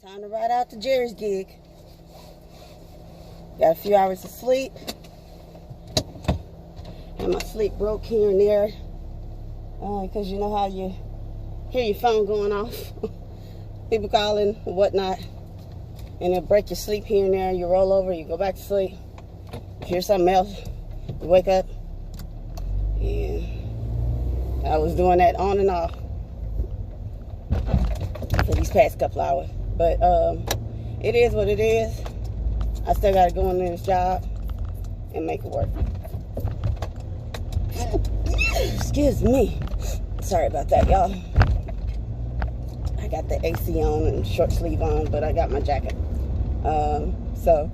Time to ride out to Jerry's gig. Got a few hours of sleep. And my sleep broke here and there. Because you know how you hear your phone going off. People calling and whatnot. And it'll break your sleep here and there. You roll over, you go back to sleep. You hear something else, you wake up. And I was doing that on and off for these past couple hours. But it is what it is. I still got to go into this job and make it work. Excuse me. Sorry about that, y'all. I got the AC on and short sleeve on, but I got my jacket. So,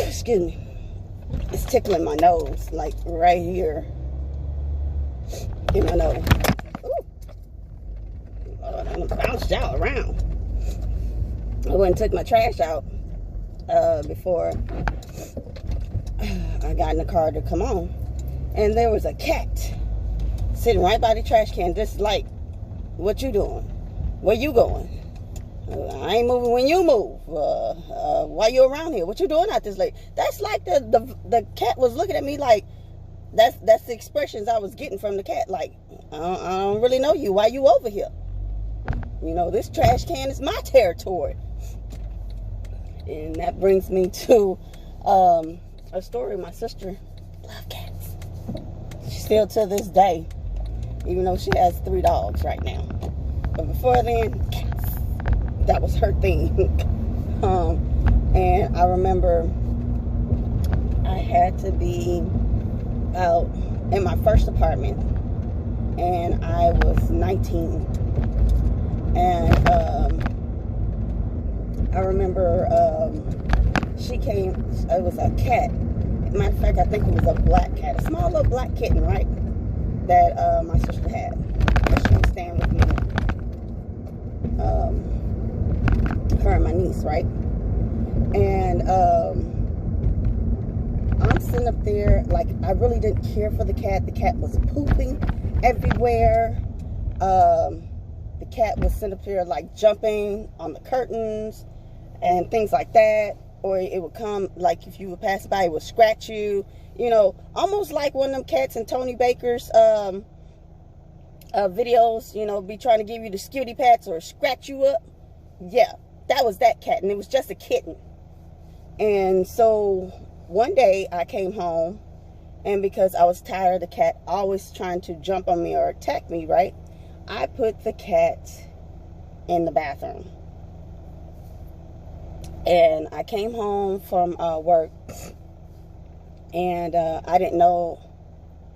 excuse me. It's tickling my nose, like right here in my nose. I bounced out around. I went and took my trash out before I got in the car to come on. And there was a cat sitting right by the trash can, just like, what you doing? Where you going? I ain't moving when you move. Why you around here? What you doing out this late? That's like the cat was looking at me like, that's the expressions I was getting from the cat. Like, I don't really know you. Why you over here? You know, this trash can is my territory. And that brings me to a story. My sister loves cats. She still to this day, even though she has 3 dogs right now. But before then, cats. That was her thing. And I remember I had to be out in my first apartment. And I was 19. And I remember she came, it was a cat. Matter of fact, I think it was a black cat, a small little black kitten, right? That my sister had. She was staying with me. Her and my niece, right? And I'm sitting up there, like, I really didn't care for the cat. The cat was pooping everywhere. The cat was sitting up here like jumping on the curtains and things like that. Or it would come, like if you would pass by, it would scratch you. You know, almost like one of them cats in Tony Baker's videos, you know, be trying to give you the skitty pats or scratch you up. Yeah, that was that cat, and it was just a kitten. And so one day I came home, and because I was tired of the cat always trying to jump on me or attack me, right? I put the cat in the bathroom. And I came home from work, and I didn't know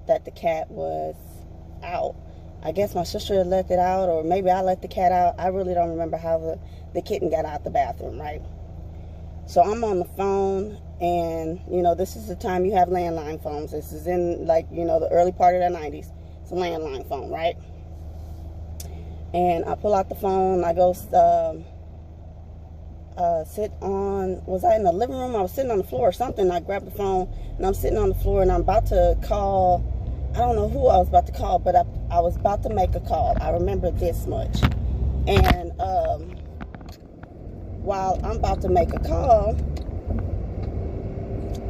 that the cat was out. I guess my sister had let it out, or maybe I let the cat out. I really don't remember how the kitten got out the bathroom, right? So I'm on the phone, and, you know, this is the time you have landline phones. This is in, like, you know, the early part of the 90s. It's a landline phone, right? And I pull out the phone. I go sit on, was I in the living room? I was sitting on the floor or something. I grabbed the phone, and I'm sitting on the floor, and I'm about to call. I don't know who I was about to call, but I was about to make a call. I remember this much. And while I'm about to make a call,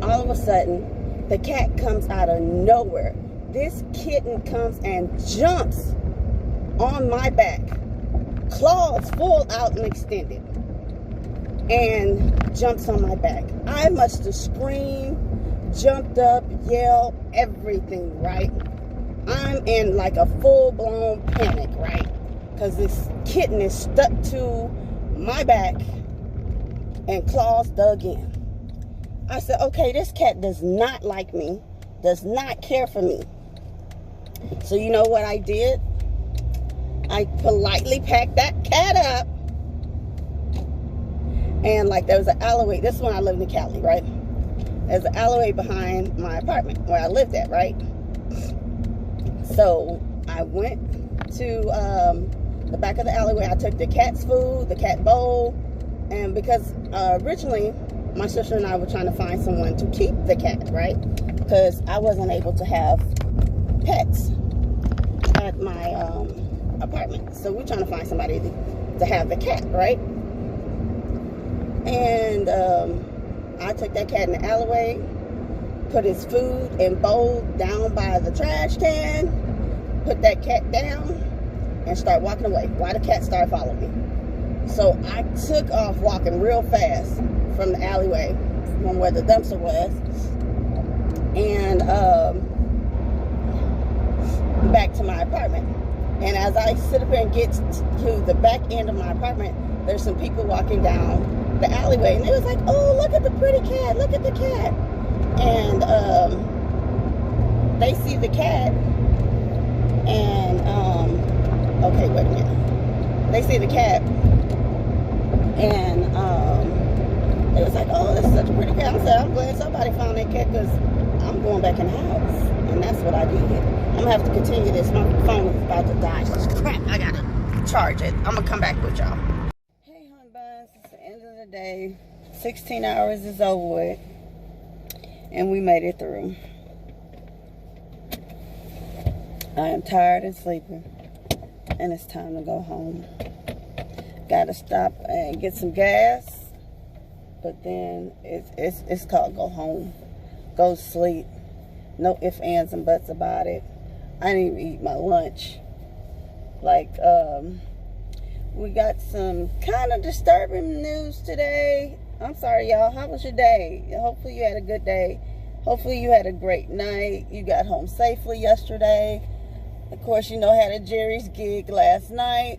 all of a sudden, the cat comes out of nowhere. This kitten comes and jumps on my back, claws full out and extended, and jumps on my back. I must have screamed, jumped up, yelled, everything, right? I'm in like a full-blown panic, right? Because this kitten is stuck to my back and claws dug in. I said, okay, this cat does not like me, does not care for me. So you know what I did? I politely packed that cat up. And like there was an alleyway. This is when I lived in Cali, right? There's an alleyway behind my apartment where I lived at, right? So I went to the back of the alleyway. I took the cat's food, the cat bowl. And because originally my sister and I were trying to find someone to keep the cat, right? Because I wasn't able to have pets at my apartment. So we're trying to find somebody to have the cat, right? And I took that cat in the alleyway, put his food and bowl down by the trash can, put that cat down, and start walking away. Why the cat started following me? So I took off walking real fast from the alleyway, from where the dumpster was, and back to my apartment. And as I sit up here and get to the back end of my apartment, there's some people walking down the alleyway, and they was like, "Oh, look at the pretty cat, look at the cat." And they see the cat, and okay, wait a minute. They see the cat, and it was like, "Oh, this is such a pretty cat." I said, "I'm glad somebody found that cat, because I'm going back in the house." And that's what I did. I'm gonna have to continue this. My phone is about to die. Crap, I gotta charge it. I'm gonna come back with y'all. Hey, hon buns, it's the end of the day. 16 hours is over with, and we made it through. I am tired and sleeping, and it's time to go home. Gotta stop and get some gas, but then it's called go home, go sleep. No ifs, ands, and buts about it. I didn't even eat my lunch. Like, we got some kind of disturbing news today. I'm sorry, y'all. How was your day? Hopefully you had a good day. Hopefully you had a great night. You got home safely yesterday. Of course, you know, I had a Jerry's gig last night.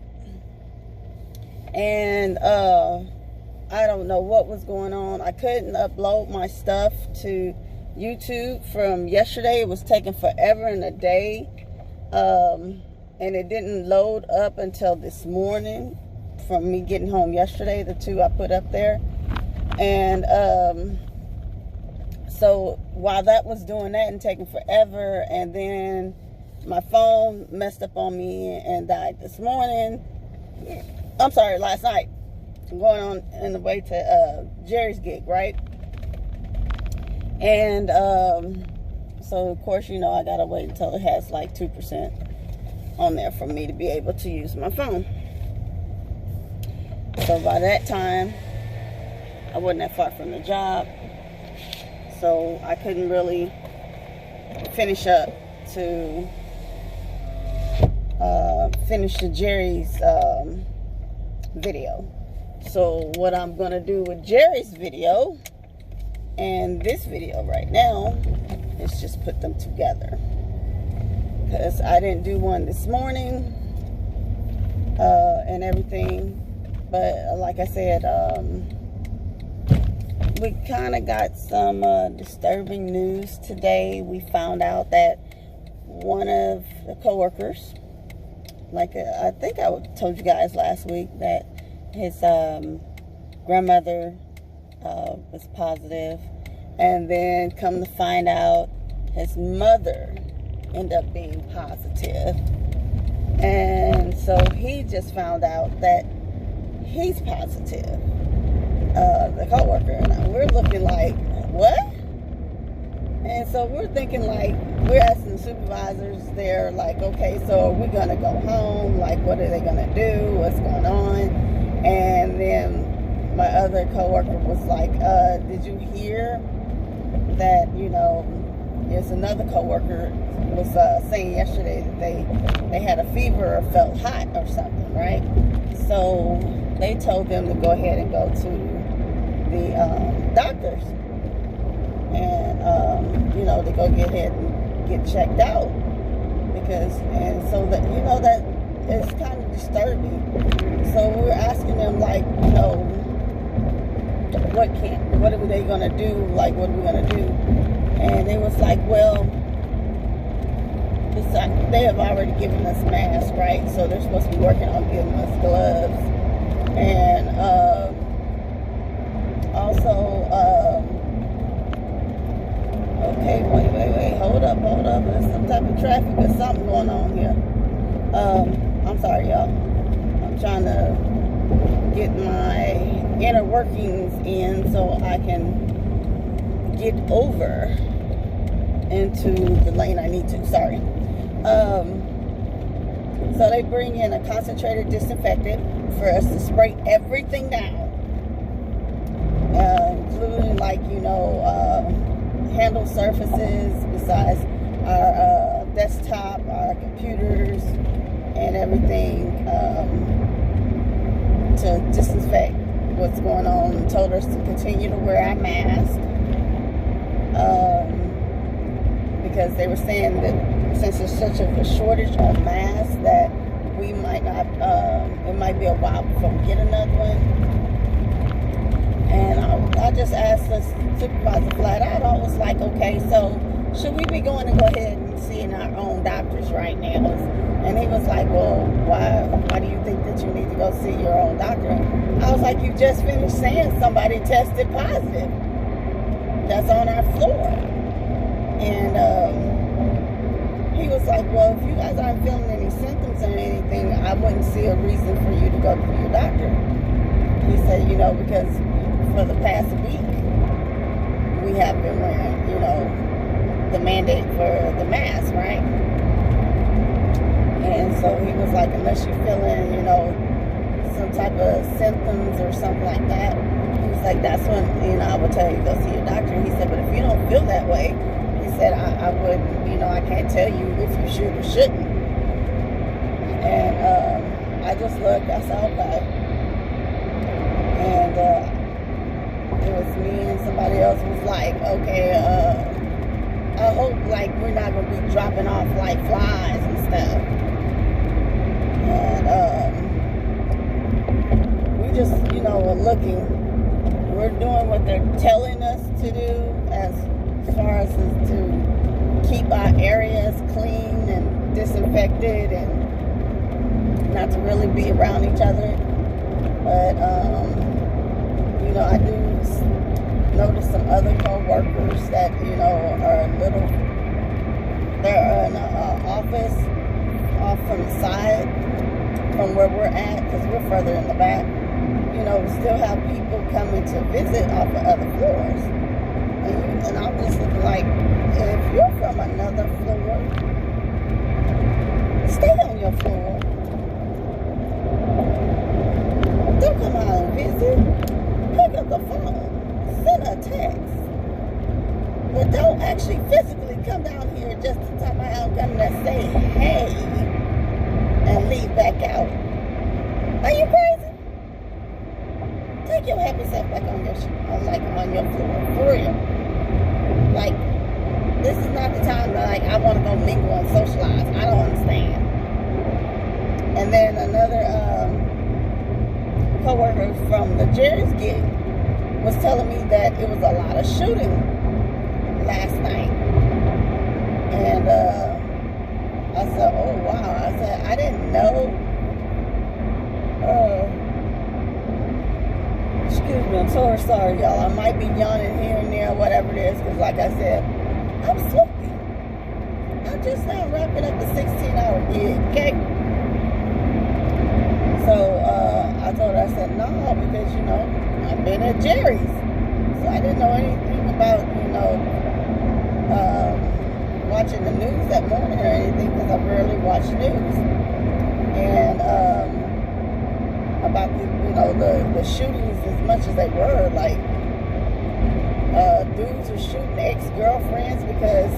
And I don't know what was going on. I couldn't upload my stuff to YouTube from yesterday. It was taking forever and a day. And it didn't load up until this morning from me getting home yesterday, the two I put up there. And so while that was doing that and taking forever, and then my phone messed up on me and died this morning. I'm sorry, last night. I'm going on in the way to Jerry's gig, right? And so of course, you know, I gotta wait until it has like 2% on there for me to be able to use my phone. So by that time, I wasn't that far from the job, so I couldn't really finish up to finish the Jerry's video. So what I'm gonna do with Jerry's video and this video right now is just put them together, because I didn't do one this morning and everything. But like I said, we kind of got some disturbing news today. We found out that one of the coworkers, like I think I told you guys last week, that his grandmother was positive, and then come to find out his mother ended up being positive. And so he just found out that he's positive, the coworker, and we're looking like, what? And so we're thinking, like, we're asking the supervisors, they're like, okay, so are we gonna go home? Like, what are they gonna do? What's going on? And then my other coworker was like, did you hear that, you know, there's another coworker was saying yesterday that they had a fever or felt hot or something, right? So they told them to go ahead and go to the doctors, and you know, to go get ahead and get checked out, because, and so that, you know, that it's kind of disturbing. So we're asking them, like, you know, what are they gonna do? Like, what are we gonna do? And they was like, well, they have already given us masks, right? So they're supposed to be working on giving us gloves, and also, okay, wait, hold up, there's some type of traffic or something going on here. I'm sorry, y'all. I'm trying to get my inner workings in so I can get over into the lane I need to. Sorry. So they bring in a concentrated disinfectant for us to spray everything down, including handle surfaces besides our desktop, our computers, and everything to disinfect what's going on, and told us to continue to wear our mask because they were saying that since there's such a shortage of masks that we might not, it might be a while before we get another one. And I just asked the supervisor flat out, I was like, okay, so should we be going to go ahead and seeing our own doctors right now? And he was like, well, why do you think that you need to go see your own doctor? I was like, you just finished saying somebody tested positive. That's on our floor. And he was like, well, if you guys aren't feeling any symptoms or anything, I wouldn't see a reason for you to go to your doctor. He said, because for the past week, we have been wearing, the mandate for the mask, right? And so he was like, unless you're feeling, some type of symptoms or something like that, he was like, that's when, I would tell you to go see your doctor. He said, but if you don't feel that way, he said, I would, I can't tell you if you should or shouldn't. And I just looked, I said, okay. And it was me and somebody else was like, okay, I hope we're not going to be dropping off like flies and stuff. And we just, are looking. We're doing what they're telling us to do as far as to keep our areas clean and disinfected and not to really be around each other. But, I do notice some other co-workers that, are they're in an office off from the side from where we're at, because we're further in the back. We still have people coming to visit off of other floors. And I'm just looking like, if you're from another floor, stay on your floor. Don't come out and visit. Pick up the phone. Send a text. But don't actually physically come down here just to time I am coming to say hey and leave back out. Are you crazy? Take your happy self back on your floor. For real. This is not the time that I want to go mingle and socialize. I don't understand. And then another co-worker from the Jerry's gig was telling me that it was a lot of shooting last night. And I said, oh wow. I said, I didn't know. Excuse me, I'm so sorry, y'all. I might be yawning here and there, whatever it is, because like I said, I'm sleepy. I'm just now wrapping up the 16-hour gig, okay? So I told her, I said, no, because, I've been at Jerry's. So I didn't know anything about, watching the news that morning or anything, because I rarely watch news. And about the shootings, as much as they were, dudes were shooting ex-girlfriends because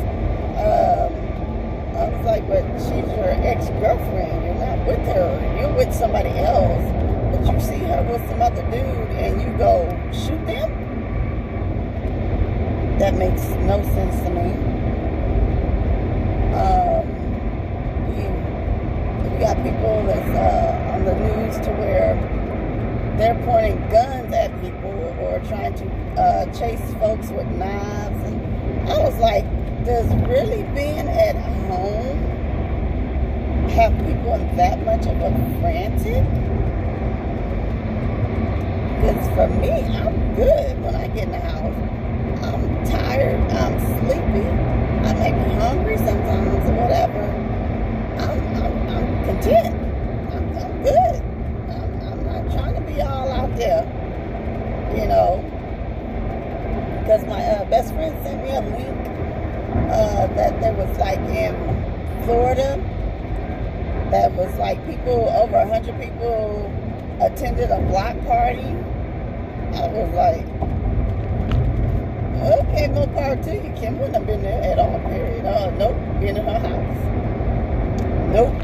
I was like, but she's your ex-girlfriend. You're not with her. You're with somebody else. But you see her with some other dude and you go shoot them? That makes no sense to me. You got people that's on the news to where they're pointing guns at people or trying to chase folks with knives. And I was like, does really being at home have people in that much of a frantic? Because for me, I'm good when I get in the house. I'm tired, I'm sleepy, I may be hungry sometimes or whatever. I'm content. I'm good. I'm not trying to be all out there, because my best friend sent me a link that there was in Florida, that was like people, over 100 people attended a block party. I was like, okay, more power to you. Kim wouldn't have been there at all, period. Nope, been in her house. Nope.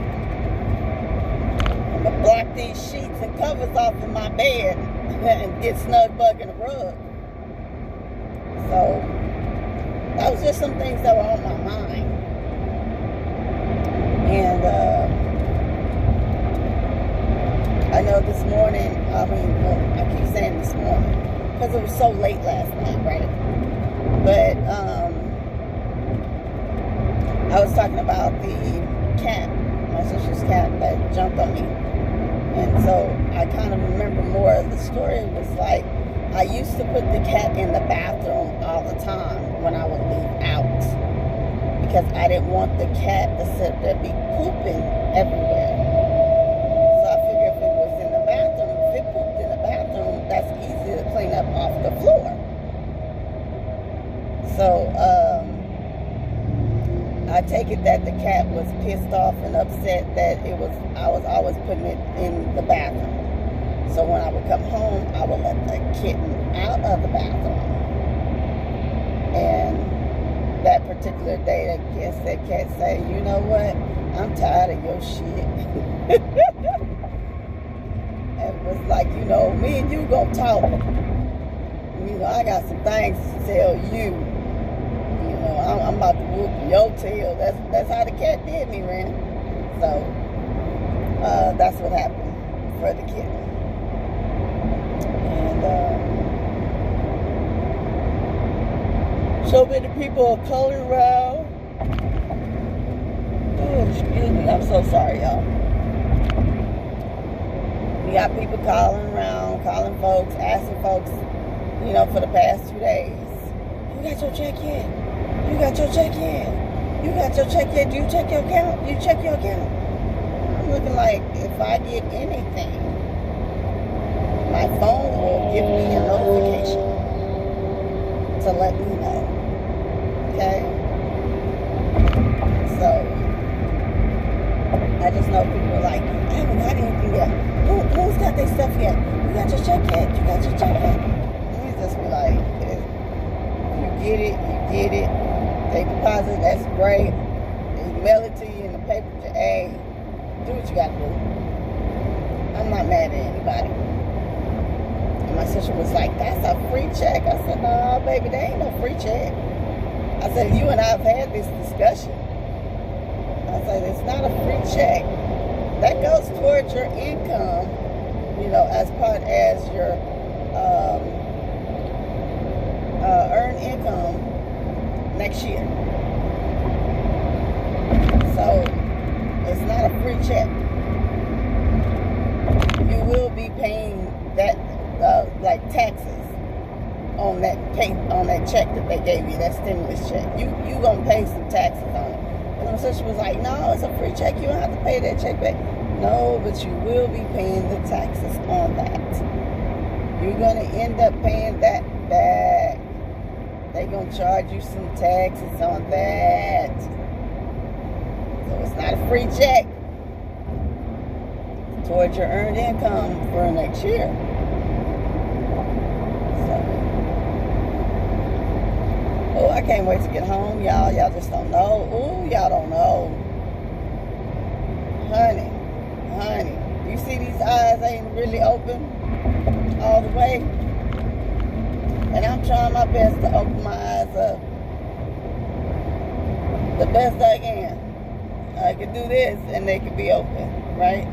I'm going to block these sheets and covers off of my bed and get snug bug in the rug. So, that was just some things that were on my mind. And, I know this morning, I keep saying this morning, because it was so late last night, right? But, I was talking about the cat, my sister's cat that jumped on me. And so I kind of remember more of the story. It was like, I used to put the cat in the bathroom all the time when I would leave out, because I didn't want the cat to sit there be pooping everywhere. So I figured if it was in the bathroom, if it pooped in the bathroom, that's easy to clean up off the floor. So, I take it that the cat was pissed off and upset that I was always putting it in the bathroom. So when I would come home, I would let the kitten out of the bathroom. And that particular day, I guess that cat said, you know what? I'm tired of your shit. And it was like, you know, me and you gonna talk. You know, I got some things to tell you. I'm about to whoop your tail. That's how the cat did me, Ren. So, that's what happened for the kitten. And, so many people are calling around. Oh, excuse me. I'm so sorry, y'all. We got people calling around, calling folks, asking folks, you know, for the past 2 days. You got your check yet? You got your check yet? You got your check yet? Do you check your account? You check your account? I'm looking like if I get anything, my phone will give me a notification to let me know. Okay? So, I just know people are like, I haven't got anything yet. Who's got their stuff yet? You got your check yet? You got your check yet? And you just be like, you get it, you get it. They deposit, that's great. They mail it to you in the paper. Hey, do what you gotta do. I'm not mad at anybody. And my sister was like, that's a free check. I said, no, baby, there ain't no free check. I said, you and I have had this discussion. I said, it's not a free check. That goes towards your income, you know, as part as your earned income next year. So it's not a free check. You will be paying that like taxes on that check that they gave you, that stimulus check. You gonna pay some taxes on it. And my sister was like, no, it's a free check. You don't have to pay that check back. No, but you will be paying the taxes on that. You're gonna end up paying that back. They're going to charge you some taxes on that. So it's not a free check. Towards your earned income for next year. So, oh, I can't wait to get home, y'all. Y'all just don't know. Oh, y'all don't know. Honey, you see these eyes ain't really open all the way? And I'm trying my best to open my eyes up. The best I can. I can do this and they can be open, right?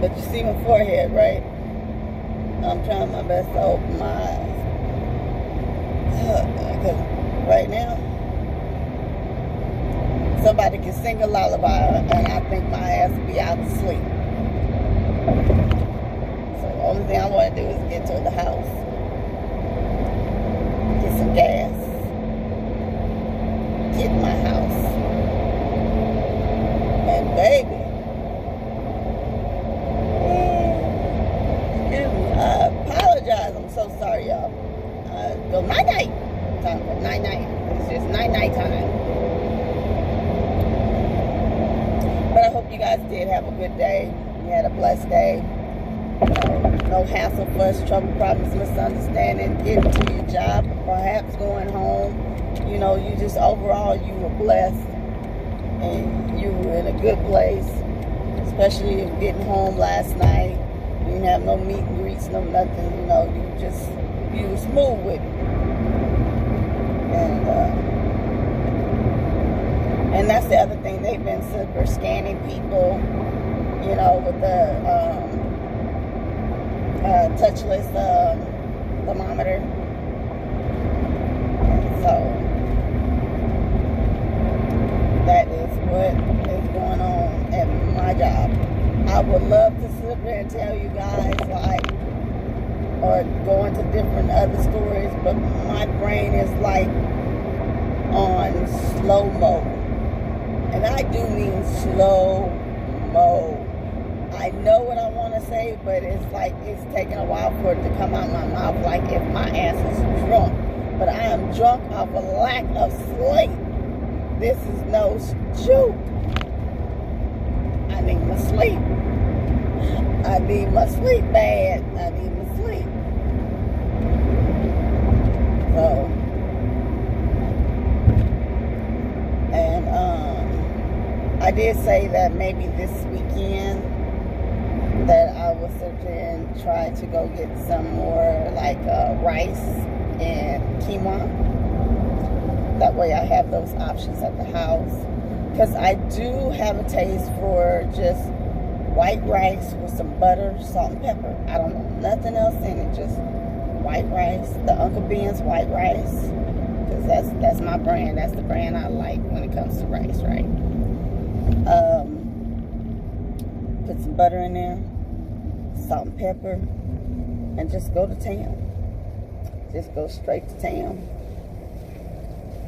But you see my forehead, right? I'm trying my best to open my eyes. Because right now, somebody can sing a lullaby and I think my ass will be out to sleep. So the only thing I want to do is get to the house. Get some gas. Get in my house. And baby, excuse me, I apologize. I'm so sorry, y'all. Go night-night. Time for night-night. It's just night-night time. But I hope you guys good day. You had a blessed day. No hassle, fuss, trouble, problems, misunderstanding, getting to your job, perhaps going home. You know, you just overall, you were blessed and you were in a good place, especially if getting home last night. You didn't have no meet and greets, no nothing. You know, you were smooth with it. And that's the other thing. They've been super scanning people, you know, with the touchless thermometer. And so that is what is going on at my job. I would love to sit there and tell you guys, like, or go into different other stories, but my brain is like on slow-mo. And I do mean slow-mo. I know what I want to say, but it's like it's taking a while for it to come out my mouth, like if my ass is drunk. But I am drunk off a lack of sleep. This is no joke. I need my sleep. I need my sleep bad. I need my sleep. So, and I did say that maybe this weekend that I will sit there and try to go get some more like rice and quinoa. That way I have those options at the house. Because I do have a taste for just white rice with some butter, salt, and pepper. I don't know nothing else in it, just white rice. The Uncle Ben's white rice. Because that's my brand. That's the brand I like when it comes to rice, right? Put some butter in there, salt and pepper, and just go to town. Just go straight to town.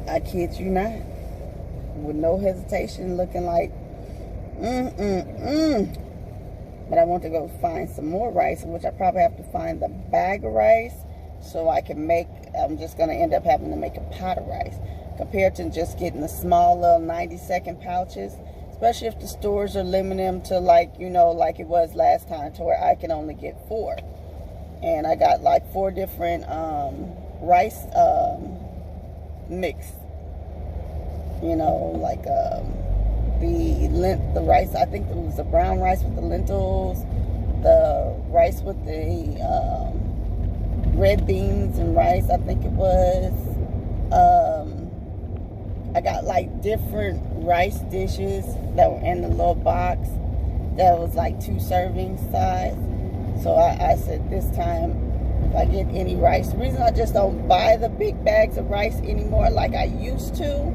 I kid you not. With no hesitation, looking like, But I want to go find some more rice, which I probably have to find the bag of rice so I can make, I'm just going to end up having to make a pot of rice compared to just getting the small little 90-second pouches. Especially if the stores are limiting them to, like, you know, like it was last time, to where I can only get 4. And I got like 4 different rice mix. You know, like the rice, I think it was the brown rice with the lentils, the rice with the red beans and rice, I think it was. I got like different rice dishes that were in the little box that was like 2 servings size. So I said this time, if I get any rice, the reason I just don't buy the big bags of rice anymore like I used to,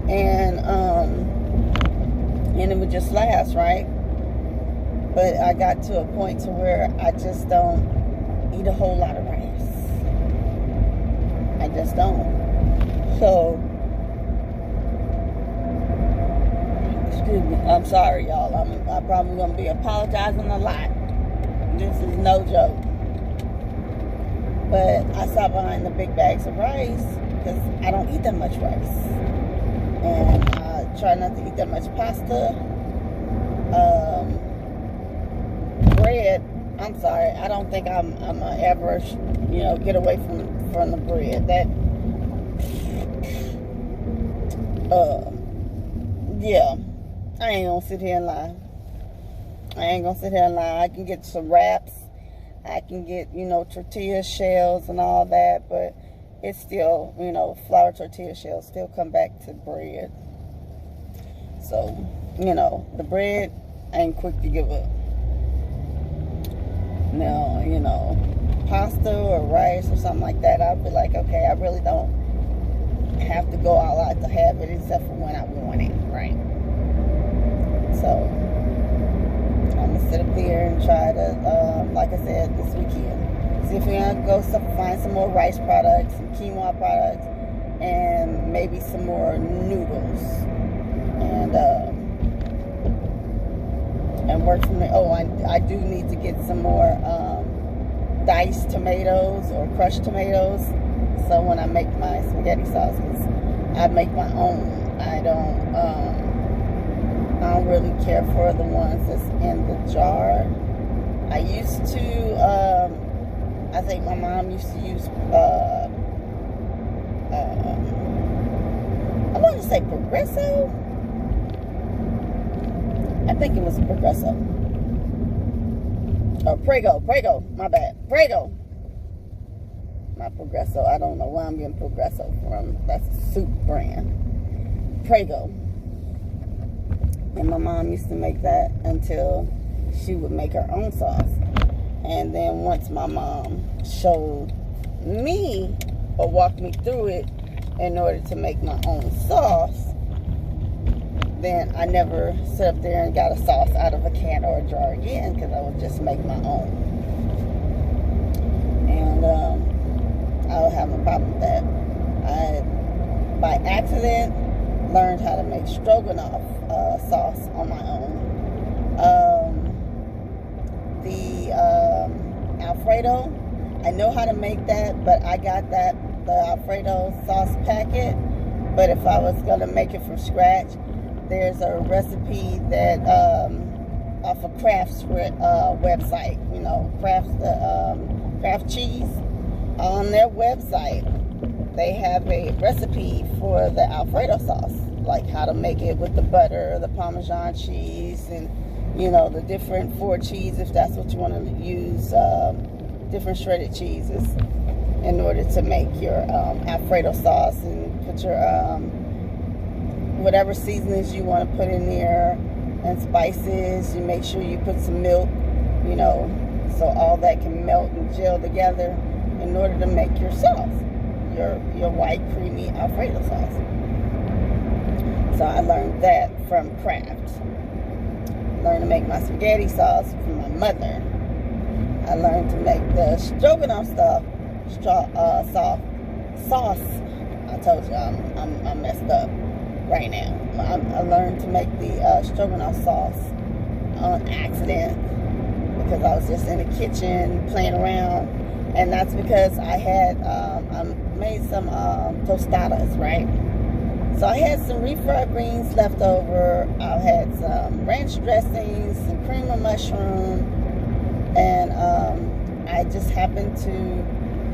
and it would just last, right? But I got to a point to where I just don't eat a whole lot of rice. I just don't. So, excuse me, I'm sorry, y'all. I'm probably going to be apologizing a lot. This is no joke. But I stopped buying the big bags of rice because I don't eat that much rice. And I try not to eat that much pasta. Bread, I'm sorry, I don't think I'm ever, you know, get away from the bread. That, yeah, I ain't gonna sit here and lie. I can get some wraps. I can get, you know, tortilla shells and all that, but it's still, you know, flour tortilla shells still come back to bread. So, you know, the bread, I ain't quick to give up. Now, you know, pasta or rice or something like that, I'll be like, okay, I really don't have to go all out to have it except for when I want it, right? So, I'm going to sit up there and try to, like I said, this weekend, see if we can go find some more rice products, some quinoa products, and maybe some more noodles. And work from there. Oh, I do need to get some more diced tomatoes or crushed tomatoes. So when I make my spaghetti sauce, 'cause I make my own. I I don't really care for the ones that's in the jar. I used to, I think my mom used to use, I want to say Progresso. I think it was Progresso. Or Prego, my bad. Prego. Not Progresso. I don't know where I'm getting Progresso from. That's a soup brand. Prego. And my mom used to make that until she would make her own sauce. And then once my mom showed me or walked me through it in order to make my own sauce, then I never sit up there and got a sauce out of a can or a jar again, because I would just make my own. And I don't have a problem with that. I, by accident, learned how to make stroganoff sauce on my own. The Alfredo, I know how to make that, but I got the Alfredo sauce packet. But if I was going to make it from scratch, there's a recipe that off of Kraft's website, you know, Kraft cheese. On their website, they have a recipe for the Alfredo sauce, like how to make it with the butter, the Parmesan cheese, and, you know, the different 4 cheese, if that's what you want to use, different shredded cheeses in order to make your Alfredo sauce, and put your whatever seasonings you want to put in there, and spices. You make sure you put some milk, you know, so all that can melt and gel together in order to make your sauce, your white creamy Alfredo sauce. So I learned that from Kraft. Learned to make my spaghetti sauce from my mother. I learned to make the stroganoff sauce. I told you I'm messed up right now. I learned to make the stroganoff sauce on accident, because I was just in the kitchen playing around. And that's because I had, I made some tostadas, right? So I had some refried beans left over. I had some ranch dressings, some cream of mushroom, and I just happened to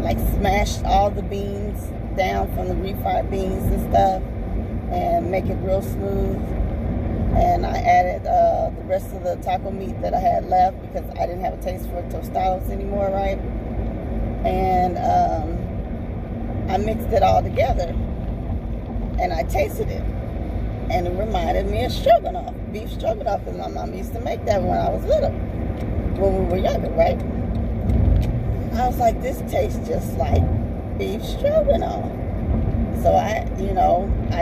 like smash all the beans down from the refried beans and stuff and make it real smooth. And I added the rest of the taco meat that I had left, because I didn't have a taste for tostadas anymore, right? And I mixed it all together, and I tasted it, and it reminded me of stroganoff, beef stroganoff, because my mom used to make that when I was little, when we were younger, right? I was like, this tastes just like beef stroganoff. So I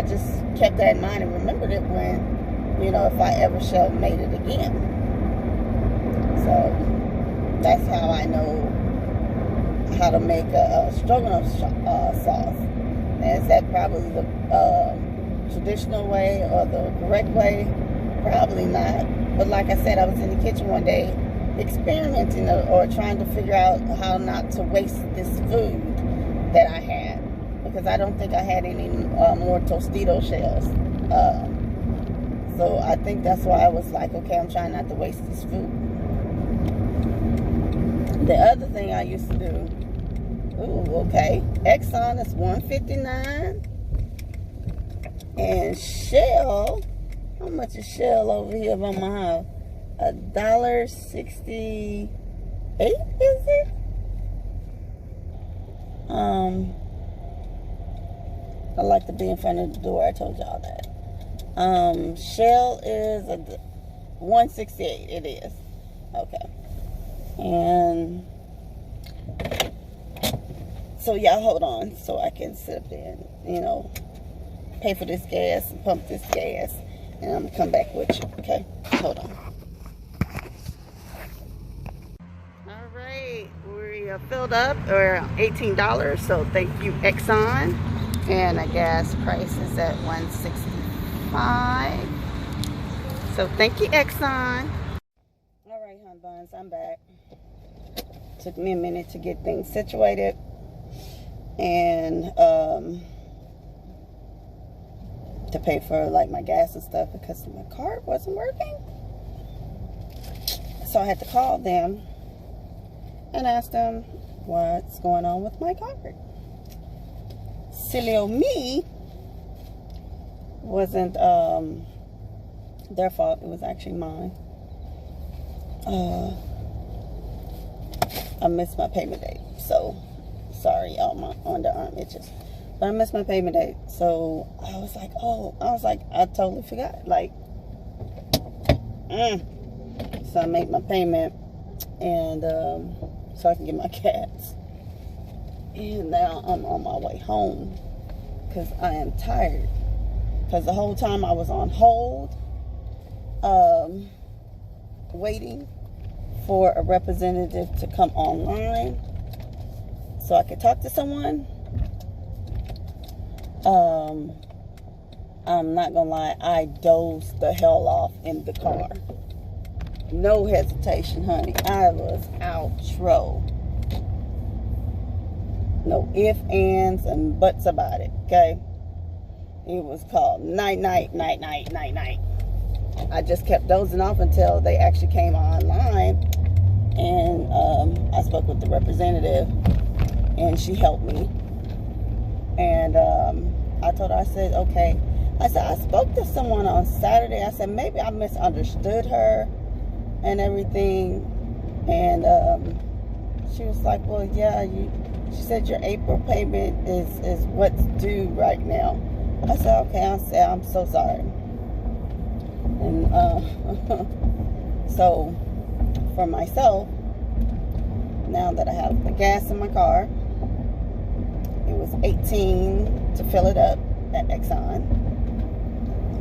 just kept that in mind and remembered it when, you know, if I ever shall made it again. So that's how I know how to make a stroganoff sauce. And is that probably the traditional way or the correct way? Probably not. But like I said, I was in the kitchen one day experimenting or trying to figure out how not to waste this food that I had, because I don't think I had any more Tostito shells. So I think that's why I was like, okay, I'm trying not to waste this food. The other thing I used to do, Exxon is $1.59, and Shell, how much is Shell over here by my house? $1.68, is it? I like to be in front of the door. I told y'all that. Shell is $1.68. It is. Okay. And so y'all hold on, so I can sit up there and, you know, pay for this gas and pump this gas, and I'm gonna come back with you. Okay, hold on. All right, we are filled up, or $18. So thank you, Exxon. And the gas price is at $1.65. So thank you, Exxon. All right, hon buns, I'm back. Took me a minute to get things situated, and to pay for like my gas and stuff because my card wasn't working. So I had to call them and ask them what's going on with my card. Silly old me. Wasn't their fault. It was actually mine. I missed my payment date, so sorry, y'all, my underarm itches. But I missed my payment date, so I was like, I totally forgot. Like, so I made my payment, and so I can get my cats. And now I'm on my way home because I am tired. Because the whole time I was on hold, waiting for a representative to come online so I could talk to someone. I'm not gonna lie, I dozed the hell off in the car. No hesitation, honey. I was outro. No ifs, ands, and buts about it, okay? It was called night, night, night, night, night, night. I just kept dozing off until they actually came online, and I spoke with the representative, and she helped me. And I told her, I said, okay. I said, I spoke to someone on Saturday. I said, maybe I misunderstood her and everything. And she was like, well, yeah, she said your April payment is what's due right now. I said, okay. I said, I'm so sorry. And so for myself, now that I have the gas in my car, it was $18 to fill it up at Exxon.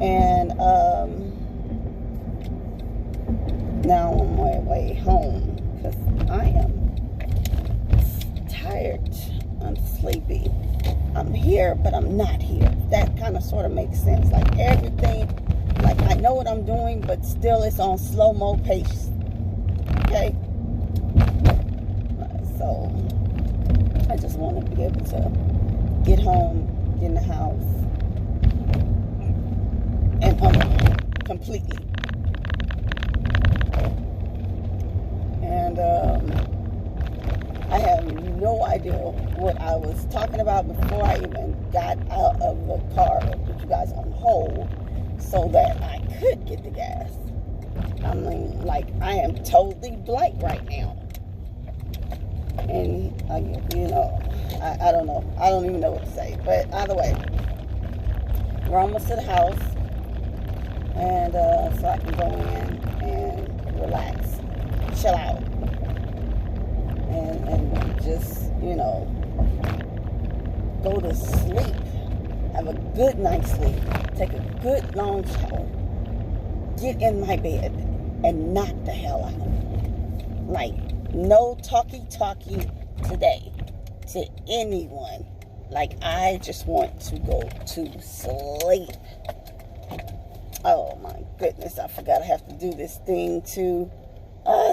And now I'm on my way home because I am tired. I'm sleepy. I'm here, but I'm not here. That kind of sort of makes sense. Like everything, like I know what I'm doing, but still it's on slow-mo pace. Okay? So I just want to be able to get home, get in the house, and unwind completely. And I have no idea what I was talking about before I even got out of the car with you guys on hold so that I could get the gas. I mean, like, I am totally blank right now. And, I don't know. I don't even know what to say. But either way, we're almost to the house. And so I can go in and relax, chill out. And just, go to sleep. Have a good night's sleep. Take a good long shower. Get in my bed and knock the hell out. Like, no talkie today to anyone. Like, I just want to go to sleep. Oh my goodness, I forgot I have to do this thing too.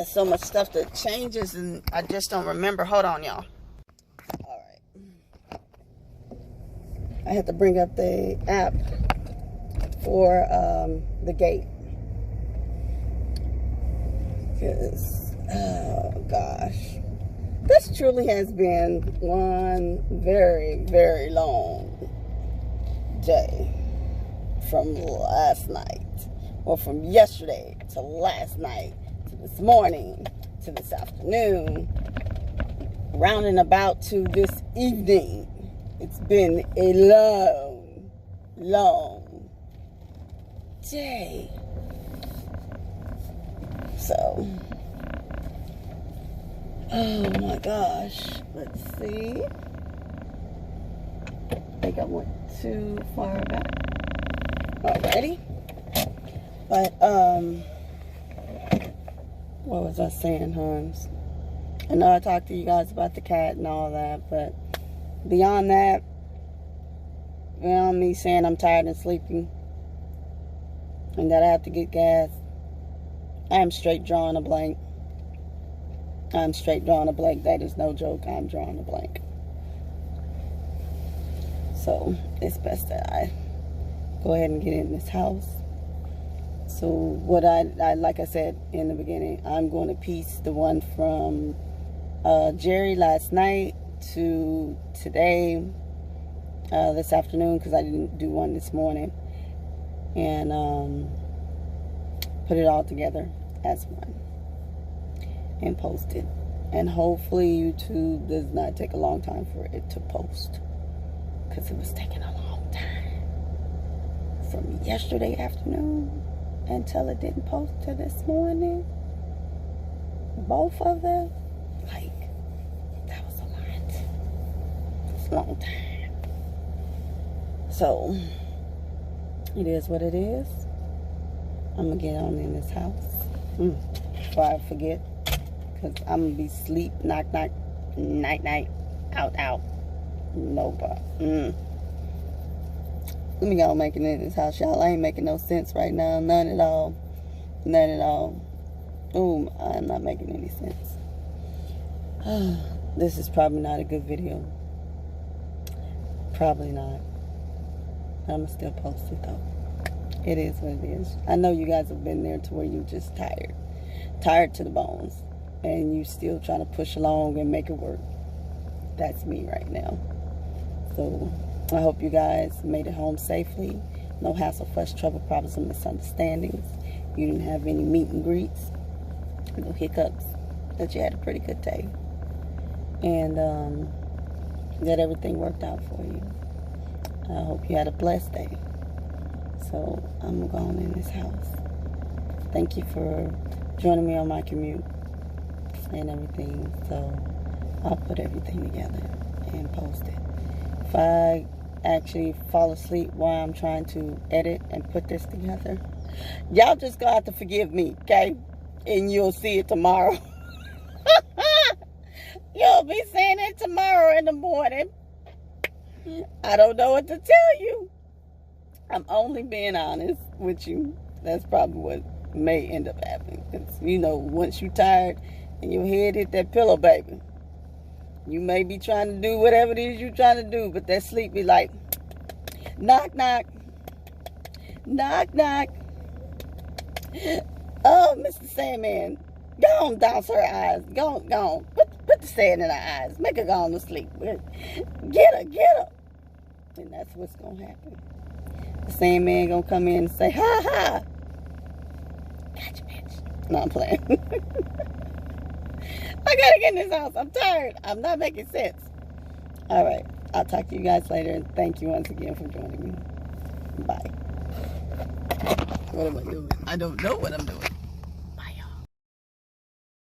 So much stuff that changes and I just don't remember. Hold on, y'all. Alright. I had to bring up the app for the gate. Because, oh gosh. This truly has been one very, very long day. From last night, or from yesterday to last night, to this morning, to this afternoon, rounding about to this evening. It's been a long, long day. So, oh my gosh, let's see. I think I went too far back. Alrighty. But, what was I saying, Hans? I know I talked to you guys about the cat and all that, but beyond that, beyond me saying I'm tired and sleeping and that I have to get gas, I am straight drawing a blank. I'm straight drawing a blank. That is no joke. I'm drawing a blank. So, it's best that I go ahead and get in this house. So what I like I said in the beginning, I'm going to piece the one from Jerry last night to today, this afternoon, because I didn't do one this morning, and put it all together as one and post it. And hopefully YouTube does not take a long time for it to post, because it was taking a long time from yesterday afternoon until it didn't post till this morning. Both of them, like, that was a lot. It's a long time. So it is what it is. I'm gonna get on in this house before I forget, because I'm gonna be sleep, knock knock, night night, out, no problem. Let me go making it in this house, y'all. I ain't making no sense right now. None at all. Ooh, I'm not making any sense. This is probably not a good video. Probably not. I'm going to still post it, though. It is what it is. I know you guys have been there to where you're just tired. Tired to the bones. And you still trying to push along and make it work. That's me right now. So I hope you guys made it home safely. No hassle, fuss, trouble, problems, and misunderstandings. You didn't have any meet and greets, no hiccups. That you had a pretty good day, and that everything worked out for you. I hope you had a blessed day. So I'm going in this house. Thank you for joining me on my commute and everything. So I'll put everything together and post it. If I actually fall asleep while I'm trying to edit and put this together, y'all just gonna have to forgive me, okay? And you'll see it tomorrow. You'll be seeing it tomorrow in the morning. I don't know what to tell you. I'm only being honest with you. That's probably what may end up happening. Because, you know, once you're tired and your head hit that pillow, baby, you may be trying to do whatever it is you're trying to do, but that sleep be like, knock, knock. Knock, knock. Oh, Mr. Sandman, go on, douse her eyes. Go on. Put the sand in her eyes. Make her go on to sleep. Get her. And that's what's going to happen. The Sandman going to come in and say, ha, ha. Gotcha, bitch. No, I'm playing. I got to get in this house. I'm tired. I'm not making sense. All right. I'll talk to you guys later. And thank you once again for joining me. Bye. What am I doing? I don't know what I'm doing.